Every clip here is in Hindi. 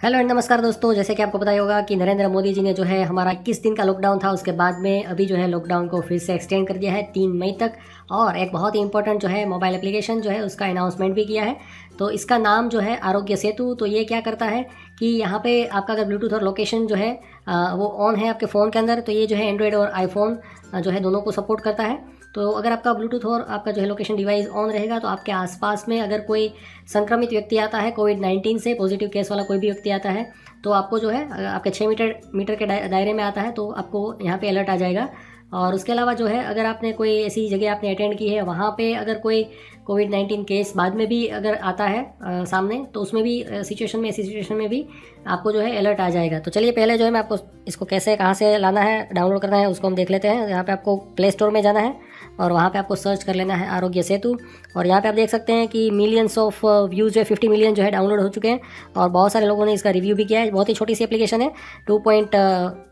हेलो एंड नमस्कार दोस्तों। जैसे कि आपको पता ही होगा कि नरेंद्र मोदी जी ने जो है हमारा 21 दिन का लॉकडाउन था, उसके बाद में अभी जो है लॉकडाउन को फिर से एक्सटेंड कर दिया है 3 मई तक। और एक बहुत ही इंपॉर्टेंट जो है मोबाइल एप्लीकेशन जो है उसका अनाउंसमेंट भी किया है। तो इसका नाम जो है आरोग्य सेतु। तो ये क्या करता है कि यहाँ पे आपका अगर ब्लूटूथ और लोकेशन जो है वो ऑन है आपके फ़ोन के अंदर, तो ये जो है एंड्रॉयड और आईफोन जो है दोनों को सपोर्ट करता है। तो अगर आपका ब्लूटूथ और आपका जो है लोकेशन डिवाइस ऑन रहेगा तो आपके आसपास में अगर कोई संक्रमित व्यक्ति आता है, कोविड-19 से पॉजिटिव केस वाला कोई भी व्यक्ति आता है, तो आपको जो है आपके 6 मीटर के दायरे में आता है तो आपको यहाँ पे अलर्ट आ जाएगा। और उसके अलावा जो है अगर आपने कोई ऐसी जगह आपने अटेंड की है, वहाँ पे अगर कोई कोविड-19 केस बाद में भी अगर आता है सामने, तो उसमें भी ऐसी सिचुएशन में भी आपको जो है अलर्ट आ जाएगा। तो चलिए पहले जो है मैं आपको इसको कैसे कहाँ से लाना है, डाउनलोड करना है, उसको हम देख लेते हैं। यहाँ पे आपको प्ले स्टोर में जाना है और वहाँ पे आपको सर्च कर लेना है आरोग्य सेतु। और यहाँ पे आप देख सकते हैं कि मिलियंस ऑफ व्यूज़ जो है 50 मिलियन जो है डाउनलोड हो चुके हैं और बहुत सारे लोगों ने इसका रिव्यू भी किया है। बहुत ही छोटी सी एप्लीकेशन है, 2.8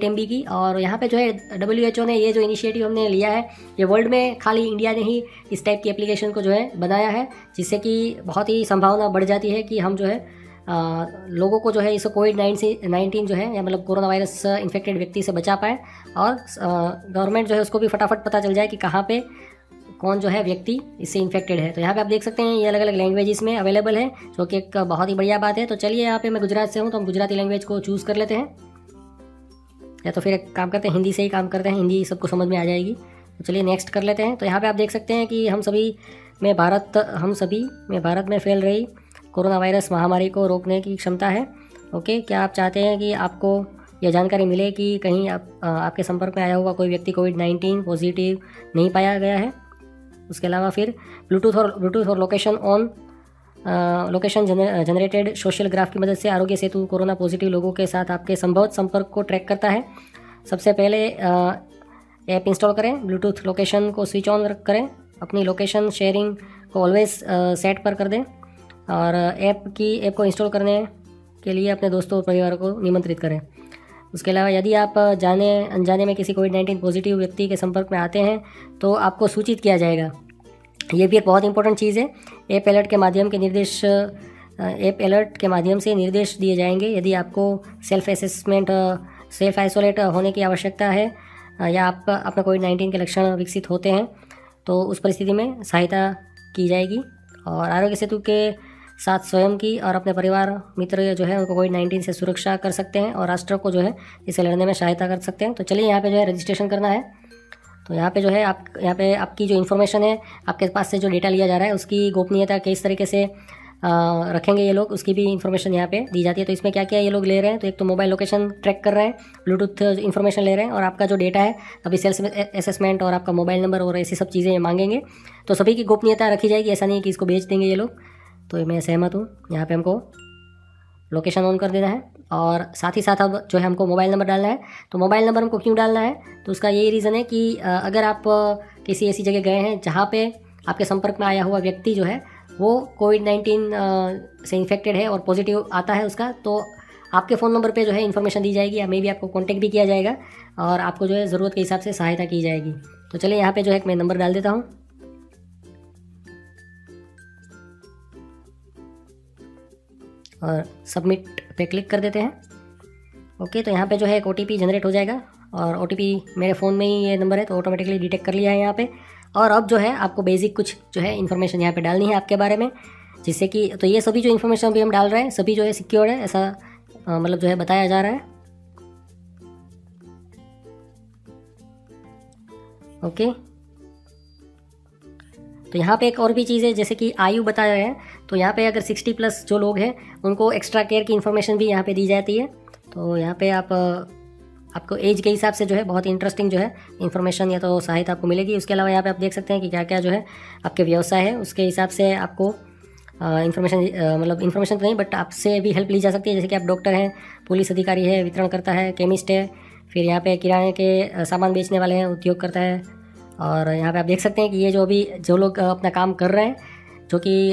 MB की। और यहाँ पे जो है WHO ने ये जो इनिशिएटिव हमने लिया है, ये वर्ल्ड में खाली इंडिया ने ही इस टाइप की एप्लीकेशन को जो है बनाया है, जिससे कि बहुत ही संभावना बढ़ जाती है कि हम जो है लोगों को जो है इस कोविड-19 जो है या मतलब कोरोना वायरस इन्फेक्टेड व्यक्ति से बचा पाए। और गवर्नमेंट जो है उसको भी फटाफट पता चल जाए कि कहाँ पे कौन जो है व्यक्ति इससे इन्फेक्टेड है। तो यहाँ पे आप देख सकते हैं ये अलग अलग लैंग्वेजेस में अवेलेबल है, जो कि एक बहुत ही बढ़िया बात है। तो चलिए यहाँ पे मैं गुजरात से हूँ तो हम गुजराती लैंग्वेज को चूज़ कर लेते हैं, या तो फिर एक काम करते हैं हिंदी से ही काम करते हैं, हिंदी सबको समझ में आ जाएगी। तो चलिए नेक्स्ट कर लेते हैं। तो यहाँ पे आप देख सकते हैं कि हम सभी में भारत में फैल रही कोरोना वायरस महामारी को रोकने की क्षमता है। ओके, क्या आप चाहते हैं कि आपको यह जानकारी मिले कि कहीं आपके संपर्क में आया हुआ कोई व्यक्ति कोविड-19 पॉजिटिव नहीं पाया गया है? उसके अलावा फिर ब्लूटूथ और लोकेशन जनरेटेड सोशल ग्राफ की मदद से आरोग्य सेतु कोरोना पॉजिटिव लोगों के साथ आपके संभवत संपर्क को ट्रैक करता है। सबसे पहले ऐप इंस्टॉल करें, ब्लूटूथ लोकेशन को स्विच ऑन करें, अपनी लोकेशन शेयरिंग को ऑलवेज सेट पर कर दें और ऐप को इंस्टॉल करने के लिए अपने दोस्तों और परिवार को निमंत्रित करें। उसके अलावा यदि आप जाने अनजाने में किसी कोविड-19 पॉजिटिव व्यक्ति के संपर्क में आते हैं तो आपको सूचित किया जाएगा। ये भी एक बहुत इंपॉर्टेंट चीज़ है। ऐप अलर्ट के माध्यम से निर्देश दिए जाएंगे यदि आपको सेल्फ आइसोलेट होने की आवश्यकता है या आपका कोविड-19 के लक्षण विकसित होते हैं, तो उस परिस्थिति में सहायता की जाएगी। और आरोग्य सेतु के साथ स्वयं की और अपने परिवार मित्र जो है उनको कोविड-19 से सुरक्षा कर सकते हैं और राष्ट्र को जो है इसे लड़ने में सहायता कर सकते हैं। तो चलिए यहाँ पे जो है रजिस्ट्रेशन करना है। तो यहाँ पे जो है यहाँ पे आपकी जो इन्फॉर्मेशन है, आपके पास से जो डेटा लिया जा रहा है, उसकी गोपनीयता किस तरीके से रखेंगे ये लोग, उसकी भी इन्फॉर्मेशन यहाँ पे दी जाती है। तो इसमें क्या क्या ये लोग ले रहे हैं, तो एक तो मोबाइल लोकेशन ट्रैक कर रहे हैं, ब्लूटूथ इन्फॉर्मेशन ले रहे हैं और आपका जो डेटा है अभी सेल्स असेसमेंट और आपका मोबाइल नंबर और ऐसी सब चीज़ें मांगेंगे। तो सभी की गोपनीयता रखी जाएगी, ऐसा नहीं है कि इसको बेच देंगे ये लोग। तो मैं सहमत हूँ। यहाँ पे हमको लोकेशन ऑन कर देना है और साथ ही साथ अब जो है हमको मोबाइल नंबर डालना है। तो मोबाइल नंबर हमको क्यों डालना है, तो उसका यही रीज़न है कि अगर आप किसी ऐसी जगह गए हैं जहाँ पे आपके संपर्क में आया हुआ व्यक्ति जो है वो कोविड-19 से इन्फेक्टेड है और पॉजिटिव आता है उसका, तो आपके फ़ोन नंबर पे जो है इन्फॉर्मेशन दी जाएगी या मे भी आपको कॉन्टैक्ट भी किया जाएगा और आपको जो है ज़रूरत के हिसाब से सहायता की जाएगी। तो चलिए यहाँ पर जो है मैं नंबर डाल देता हूँ और सबमिट पे क्लिक कर देते हैं। ओके, तो यहाँ पे जो है एक OTP जनरेट हो जाएगा और OTP मेरे फ़ोन में ही ये नंबर है तो ऑटोमेटिकली डिटेक्ट कर लिया है यहाँ पे। और अब जो है आपको बेसिक कुछ जो है इन्फॉर्मेशन यहाँ पे डालनी है आपके बारे में, जिससे कि तो ये सभी जो इन्फॉर्मेशन अभी हम डाल रहे हैं सभी जो है सिक्योर्ड है, ऐसा मतलब जो है बताया जा रहा है। ओके, तो यहाँ पे एक और भी चीज़ है, जैसे कि आयु बताया है। तो यहाँ पे अगर 60+ जो लोग हैं उनको एक्स्ट्रा केयर की इन्फॉर्मेशन भी यहाँ पे दी जाती है। तो यहाँ पे आपको एज के हिसाब से जो है बहुत इंटरेस्टिंग जो है इन्फॉर्मेशन या तो सहायता आपको मिलेगी। उसके अलावा यहाँ पे आप देख सकते हैं कि क्या क्या जो है आपके व्यवसाय है उसके हिसाब से आपको इन्फॉर्मेशन तो नहीं बट आपसे भी हेल्प ली जा सकती है। जैसे कि आप डॉक्टर हैं, पुलिस अधिकारी है, वितरणकर्ता है, केमिस्ट है, फिर यहाँ पे किराने के सामान बेचने वाले हैं, उद्योगकर्ता है। और यहाँ पे आप देख सकते हैं कि ये जो लोग अपना काम कर रहे हैं, जो कि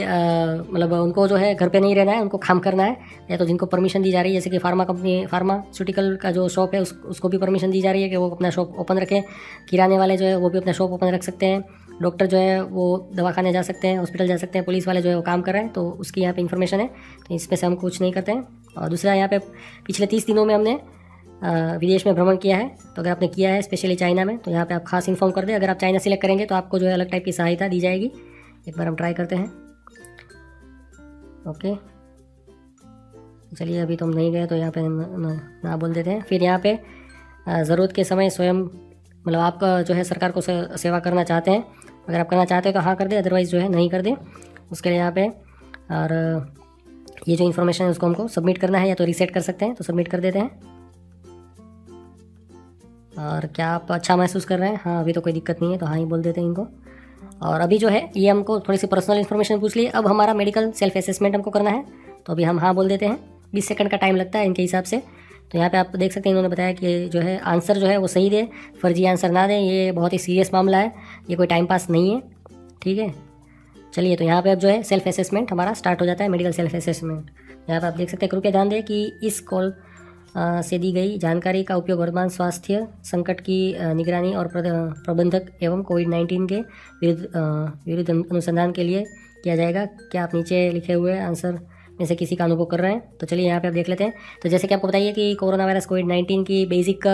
मतलब उनको जो है घर पे नहीं रहना है, उनको काम करना है, या तो जिनको परमिशन दी जा रही है, जैसे कि फार्मास्यूटिकल का जो शॉप है उसको भी परमिशन दी जा रही है कि वो अपना शॉप ओपन रखें। किराने वाले जो है वो भी अपना शॉप ओपन रख सकते हैं। डॉक्टर जो है वो दवाखाने जा सकते हैं, हॉस्पिटल जा सकते हैं। पुलिस वाले जो है वो काम कर रहे हैं, तो उसकी यहाँ पे इन्फॉर्मेशन है। तो इसमें से हम कुछ नहीं करते हैं, और दूसरा यहाँ पे पिछले 30 दिनों में हमने विदेश में भ्रमण किया है, तो अगर आपने किया है स्पेशली चाइना में, तो यहाँ पे आप खास इन्फॉर्म कर दें। अगर आप चाइना सिलेक्ट करेंगे तो आपको जो है अलग टाइप की सहायता दी जाएगी। एक बार हम ट्राई करते हैं। ओके, चलिए अभी तो हम नहीं गए, तो यहाँ पे ना बोल देते हैं। फिर यहाँ पे ज़रूरत के समय स्वयं, मतलब आप जो है सरकार को सेवा करना चाहते हैं, अगर आप करना चाहते हैं तो हाँ कर दें, अदरवाइज़ जो है नहीं कर दें। उसके लिए यहाँ पे और ये जो इन्फॉर्मेशन है उसको हमको सबमिट करना है, या तो रीसेट कर सकते हैं, तो सबमिट कर देते हैं। और क्या आप अच्छा महसूस कर रहे हैं? हाँ, अभी तो कोई दिक्कत नहीं है, तो हाँ ही बोल देते हैं इनको। और अभी जो है ये हमको थोड़ी सी पर्सनल इन्फॉर्मेशन पूछ ली। अब हमारा मेडिकल सेल्फ असेसमेंट हमको करना है, तो अभी हम हाँ बोल देते हैं। 20 सेकंड का टाइम लगता है इनके हिसाब से। तो यहाँ पे आप देख सकते हैं इन्होंने बताया कि जो है आंसर जो है वो सही दे, फर्जी आंसर ना दें। ये बहुत ही सीरियस मामला है, ये कोई टाइम पास नहीं है, ठीक है। चलिए, तो यहाँ पे अब जो है सेल्फ असेसमेंट हमारा स्टार्ट हो जाता है, मेडिकल सेल्फ असेसमेंट। यहाँ पे आप देख सकते हैं, कृपया ध्यान दें कि इस कॉल से दी गई जानकारी का उपयोग वर्तमान स्वास्थ्य संकट की निगरानी और प्रबंधक एवं कोविड-19 के विरुद्ध अनुसंधान के लिए किया जाएगा। क्या आप नीचे लिखे हुए आंसर में से किसी का अनुभव कर रहे हैं? तो चलिए यहाँ पे आप देख लेते हैं। तो जैसे कि आपको बताइए कि कोरोना वायरस कोविड-19 की बेसिक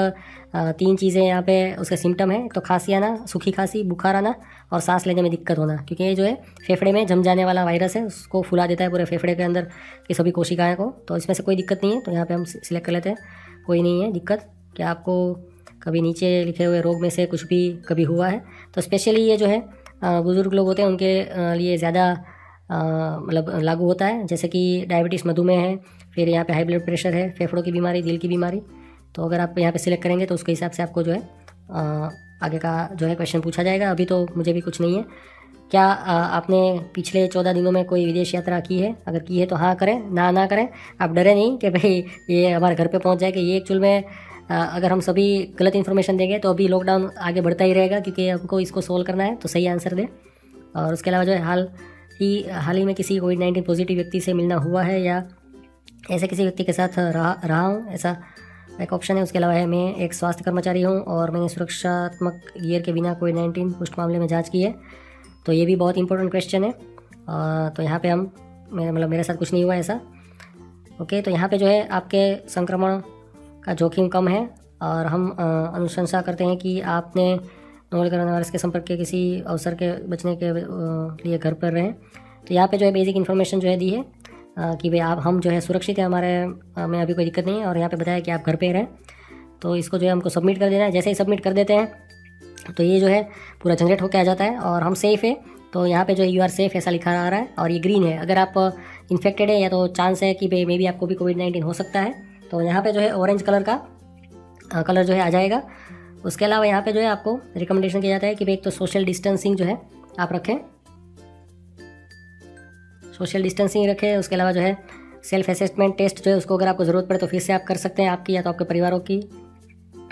3 चीज़ें यहाँ पे उसके सिम्टम है। तो खांसी आना, सूखी खांसी, बुखार आना और सांस लेने में दिक्कत होना, क्योंकि ये जो है फेफड़े में जम जाने वाला वायरस है, उसको फुला देता है पूरे फेफड़े के अंदर की सभी कोशिकाएं को। तो इसमें से कोई दिक्कत नहीं है, तो यहाँ पे हम सिलेक्ट कर लेते हैं, कोई नहीं है दिक्कत। क्या आपको कभी नीचे लिखे हुए रोग में से कुछ भी कभी हुआ है? तो स्पेशली ये जो है बुज़ुर्ग लोग होते हैं उनके लिए ज़्यादा मतलब लागू होता है, जैसे कि डायबिटीज़, मधुमेह है, फिर यहाँ पे हाई ब्लड प्रेशर है, फेफड़ों की बीमारी, दिल की बीमारी। तो अगर आप यहाँ पे सिलेक्ट करेंगे तो उसके हिसाब से आपको जो है आगे का जो है क्वेश्चन पूछा जाएगा। अभी तो मुझे भी कुछ नहीं है। क्या आपने पिछले 14 दिनों में कोई विदेश यात्रा की है? अगर की है तो हाँ करें, ना करें। आप डरे नहीं कि भाई ये हमारे घर पे पहुंच जाए। कि ये एक्चुअल में अगर हम सभी गलत इन्फॉर्मेशन देंगे तो अभी लॉकडाउन आगे बढ़ता ही रहेगा, क्योंकि हमको इसको सोल्व करना है। तो सही आंसर दें। और उसके अलावा जो है हाल ही में किसी कोविड-19 पॉजिटिव व्यक्ति से मिलना हुआ है या ऐसे किसी व्यक्ति के साथ रहा हूँ, ऐसा एक ऑप्शन है। उसके अलावा है मैं एक स्वास्थ्य कर्मचारी हूँ और मैंने सुरक्षात्मक गियर के बिना कोविड-19 पुष्ट मामले में जांच की है। तो ये भी बहुत इंपॉर्टेंट क्वेश्चन है। तो यहाँ पे हम मेरे साथ कुछ नहीं हुआ ऐसा। ओके, तो यहाँ पे जो है आपके संक्रमण का जोखिम कम है और हम अनुशंसा करते हैं कि आपने नोवेल कोरोना वायरस के संपर्क के किसी अवसर के बचने के लिए घर पर रहें। तो यहाँ पे जो है बेसिक इन्फॉर्मेशन जो है दी है कि भाई हम जो है सुरक्षित है, हमारे में अभी कोई दिक्कत नहीं है। और यहाँ पे बताया कि आप घर पे रहें। तो इसको जो है हमको सबमिट कर देना है। जैसे ही सबमिट कर देते हैं तो ये जो है पूरा जनरेट होकर आ जाता है और हम सेफ़ है। तो यहाँ पे जो है यू आर सेफ़ ऐसा लिखा आ रहा है और ये ग्रीन है। अगर आप इन्फेक्टेड है या तो चांस है कि भाई मे बी आपको भी कोविड-19 हो सकता है। तो यहाँ पे जो है ऑरेंज कलर का कलर जो है आ जाएगा। उसके अलावा यहाँ पे जो है आपको रिकमेंडेशन किया जाता है कि भाई एक तो सोशल डिस्टेंसिंग जो है आप रखें, सोशल डिस्टेंसिंग रखें। उसके अलावा जो है सेल्फ असेसमेंट टेस्ट जो है उसको अगर आपको ज़रूरत पड़े तो फिर से आप कर सकते हैं, आपकी या तो आपके परिवारों की।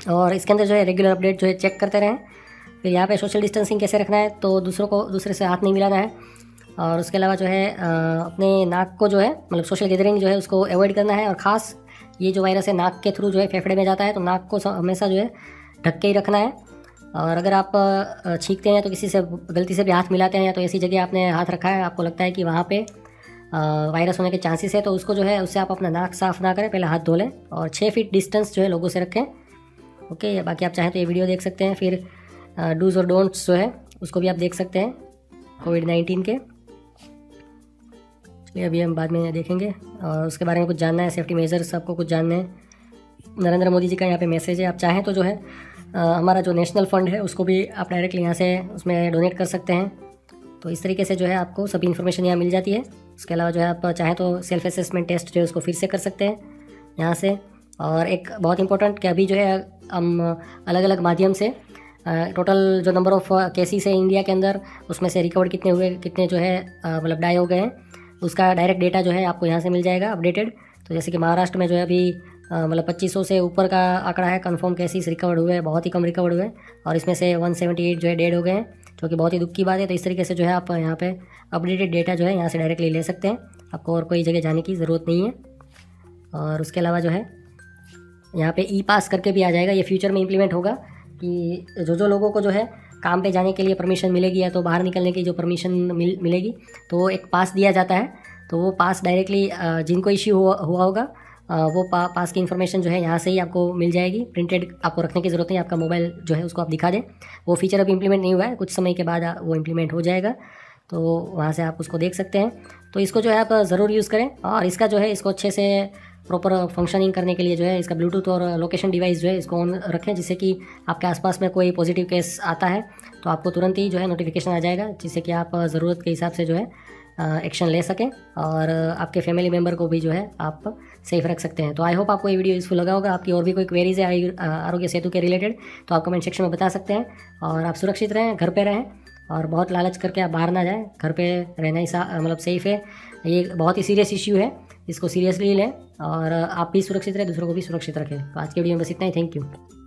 और इसके अंदर जो है रेगुलर अपडेट जो है चेक करते रहें। फिर यहाँ पे सोशल डिस्टेंसिंग कैसे रखना है, तो दूसरे से हाथ नहीं मिलाना है। और उसके अलावा जो है अपने नाक को जो है मतलब सोशल गैदरिंग जो है उसको अवॉइड करना है। और ख़ास ये जो वायरस है नाक के थ्रू जो है फेफड़े में जाता है, तो नाक को हमेशा जो है ढक के ही रखना है। और अगर आप छींकते हैं तो किसी से गलती से भी हाथ मिलाते हैं या तो ऐसी जगह आपने हाथ रखा है आपको लगता है कि वहाँ पे वायरस होने के चांसेस है, तो उसको जो है उससे आप अपना नाक साफ़ ना करें, पहले हाथ धो लें। और 6 फीट डिस्टेंस जो है लोगों से रखें। ओके, बाकी आप चाहें तो ये वीडियो देख सकते हैं। फिर डूज और डोंट्स जो है उसको भी आप देख सकते हैं कोविड-19 के। चलिए अभी हम बाद में देखेंगे। और उसके बारे में कुछ जानना है, सेफ्टी मेजर्स आपको कुछ जानने हैं। नरेंद्र मोदी जी का यहाँ पे मैसेज है। आप चाहें तो जो है हमारा जो नेशनल फ़ंड है उसको भी आप डायरेक्टली यहाँ से उसमें डोनेट कर सकते हैं। तो इस तरीके से जो है आपको सभी इन्फॉर्मेशन यहाँ मिल जाती है। उसके अलावा जो है आप चाहें तो सेल्फ असेसमेंट टेस्ट जो है उसको फिर से कर सकते हैं यहाँ से। और एक बहुत इंपॉर्टेंट कि अभी जो है हम अलग अलग माध्यम से टोटल जो नंबर ऑफ़ केसेस है इंडिया के अंदर, उसमें से रिकवर कितने हुए, कितने जो है मतलब डाई हो गए हैं, उसका डायरेक्ट डेटा जो है आपको यहाँ से मिल जाएगा अपडेटेड। तो जैसे कि महाराष्ट्र में जो है अभी मतलब 2500 से ऊपर का आंकड़ा है कंफर्म केसेस रिकवर्ड हुए, बहुत ही कम रिकवर्ड हुए। और इसमें से 178 जो है डेड हो गए हैं, जो कि बहुत ही दुख की बात है। तो इस तरीके से जो है आप यहाँ पे अपडेटेड डेटा जो है यहाँ से डायरेक्टली ले सकते हैं, आपको और कोई जगह जाने की ज़रूरत नहीं है। और उसके अलावा जो है यहाँ पे ई पास करके भी आ जाएगा। ये फ्यूचर में इम्प्लीमेंट होगा कि जो लोगों को जो है काम पे जाने के लिए परमिशन मिलेगी या तो बाहर निकलने की जो परमिशन मिलेगी, तो एक पास दिया जाता है। तो वो पास डायरेक्टली जिनको इश्यू हुआ होगा वो पास की इन्फॉर्मेशन जो है यहाँ से ही आपको मिल जाएगी। प्रिंटेड आपको रखने की ज़रूरत नहीं, आपका मोबाइल जो है उसको आप दिखा दें। वो फीचर अभी इंप्लीमेंट नहीं हुआ है, कुछ समय के बाद वो इंप्लीमेंट हो जाएगा, तो वहाँ से आप उसको देख सकते हैं। तो इसको जो है आप ज़रूर यूज़ करें, और इसका जो है इसको अच्छे से प्रॉपर फंक्शनिंग करने के लिए जो है इसका ब्लूटूथ और लोकेशन डिवाइस जो है इसको ऑन रखें, जिससे कि आपके आसपास में कोई पॉजिटिव केस आता है तो आपको तुरंत ही जो है नोटिफिकेशन आ जाएगा, जिससे कि आप ज़रूरत के हिसाब से जो है एक्शन ले सकें, और आपके फैमिली मेम्बर को भी जो है आप सेफ रख सकते हैं। तो आई होप आपको ये वीडियो यूज़फुल लगा होगा। आपकी और भी कोई क्वेरीज है आरोग्य सेतु के रिलेटेड तो आप कमेंट सेक्शन में बता सकते हैं। और आप सुरक्षित रहें, घर पे रहें, और बहुत लालच करके आप बाहर ना जाएं, घर पे रहना ही मतलब सेफ़ है। ये बहुत ही सीरियस इश्यू है, इसको सीरियसली लें, और आप भी सुरक्षित रहें, दूसरों को भी सुरक्षित रखें। तो आज के वीडियो में बस इतना ही। Thank you.